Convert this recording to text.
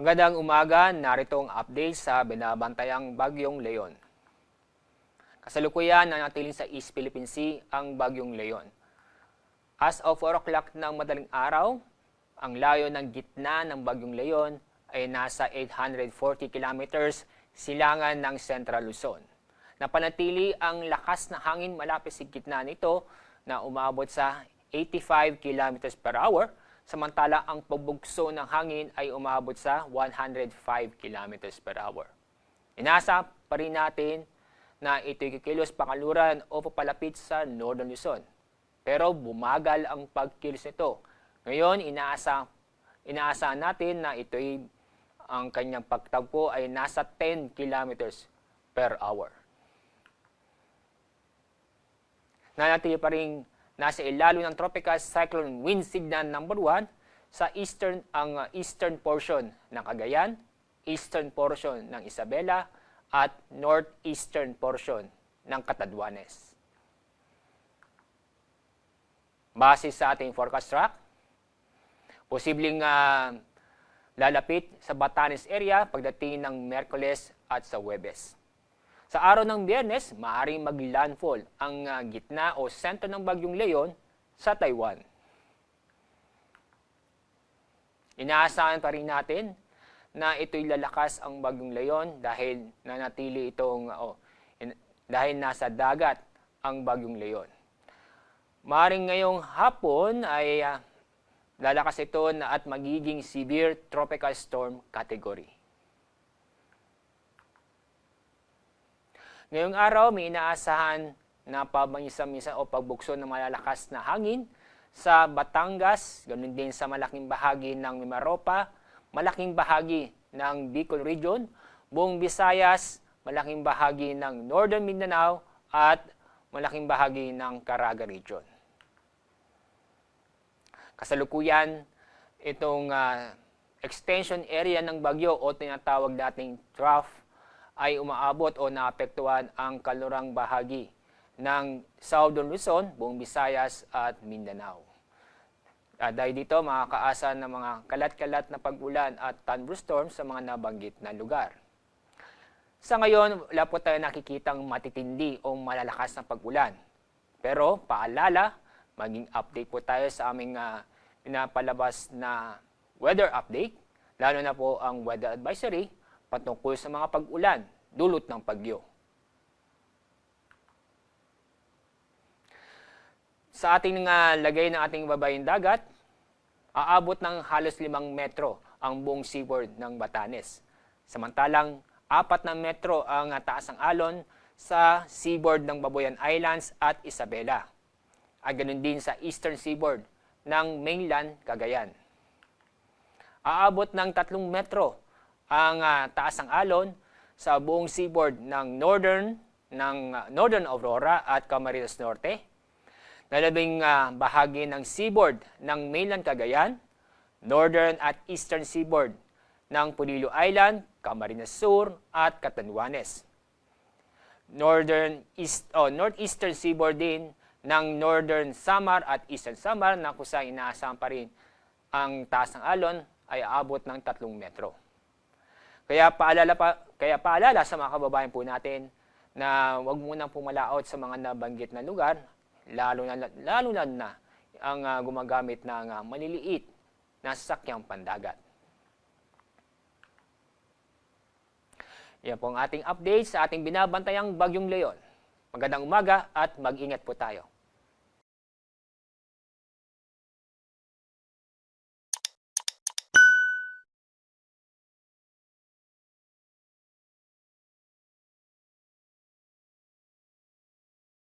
Magandang umaga, narito ang update sa binabantayang Bagyong Leon. Kasalukuyan nanatiling sa East Philippine Sea ang Bagyong Leon. As of 4 o'clock ng madaling araw, ang layo ng gitna ng Bagyong Leon ay nasa 840 kilometers silangan ng Central Luzon. Napanatili ang lakas ng hangin malapit sa gitna nito na umabot sa 85 kilometers per hour, samantala ang pagbugso ng hangin ay umabot sa 105 kilometers per hour. Inasa pa rin natin na ito'y kikilos pakaluran o papalapit sa Northern Luzon. Pero bumagal ang pagkilos nito. Ngayon, inaasahan natin na ito'y ang kanyang pagtagpo ay nasa 10 kilometers per hour. Nanatili pa rin nasa ilalo ng tropical cyclone wind signal number 1 sa eastern portion ng Cagayan, eastern portion ng Isabela, at northeastern portion ng Catanduanes. Base sa ating forecast track, posibleng lalapit sa Batanes area pagdating ng Miyerkules at sa Huwebes. Sa araw ng Biyernes, maaaring mag-landfall ang gitna o sentro ng Bagyong Leon sa Taiwan. Inaasahan pa rin natin na ito'y lalakas ang Bagyong Leon dahil nanatili dahil nasa dagat ang Bagyong Leon. Maaaring ngayong hapon ay lalakas ito at magiging severe tropical storm category. Ngayong araw, may inaasahan na pabangisa-misa o pagbukso ng malalakas na hangin sa Batangas, ganoon din sa malaking bahagi ng Mimaropa, malaking bahagi ng Bicol Region, buong Visayas, malaking bahagi ng Northern Mindanao, at malaking bahagi ng Caraga Region. Kasalukuyan, itong extension area ng bagyo o tinatawag dating trough ay umaabot o naapektuhan ang kalurang bahagi ng Southern Luzon, buong Visayas at Mindanao. Dahil dito, makakaasa ng mga kalat-kalat na pag-ulan at thunderstorm sa mga nabanggit na lugar. Sa ngayon, wala po tayo nakikitang matitindi o malalakas na pag-ulan. Pero paalala, maging update po tayo sa aming pinapalabas na weather update, lalo na po ang weather advisory patungkol sa mga pag-ulan dulot ng bagyo. Sa ating lagay ng ating babayang dagat, aabot ng halos 5 metro ang buong seaboard ng Batanes. Samantalang 4 na metro ang taas ng alon sa seaboard ng Babuyan Islands at Isabela. At ganoon din sa eastern seaboard ng mainland Cagayan. Aabot ng 3 metro ang taas ng alon sa buong seaboard ng Northern Aurora at Camarines Norte, nalabing bahagi ng seaboard ng mainland Cagayan, northern at eastern seaboard ng Polillo Island, Camarines Sur at Catanduanes. Northeastern seaboard din ng Northern Samar at Eastern Samar na kung saan inaasahan pa rin ang taas ng alon ay aabot ng 3 metro. Kaya paalala sa mga kababayan po natin na huwag munang pumalaot sa mga nabanggit na lugar, lalo na ang gumagamit ng maliliit na sasakyang pandagat. Yan po ang ating update sa ating binabantayang Bagyong Leon. Magandang umaga at mag-ingat po tayo.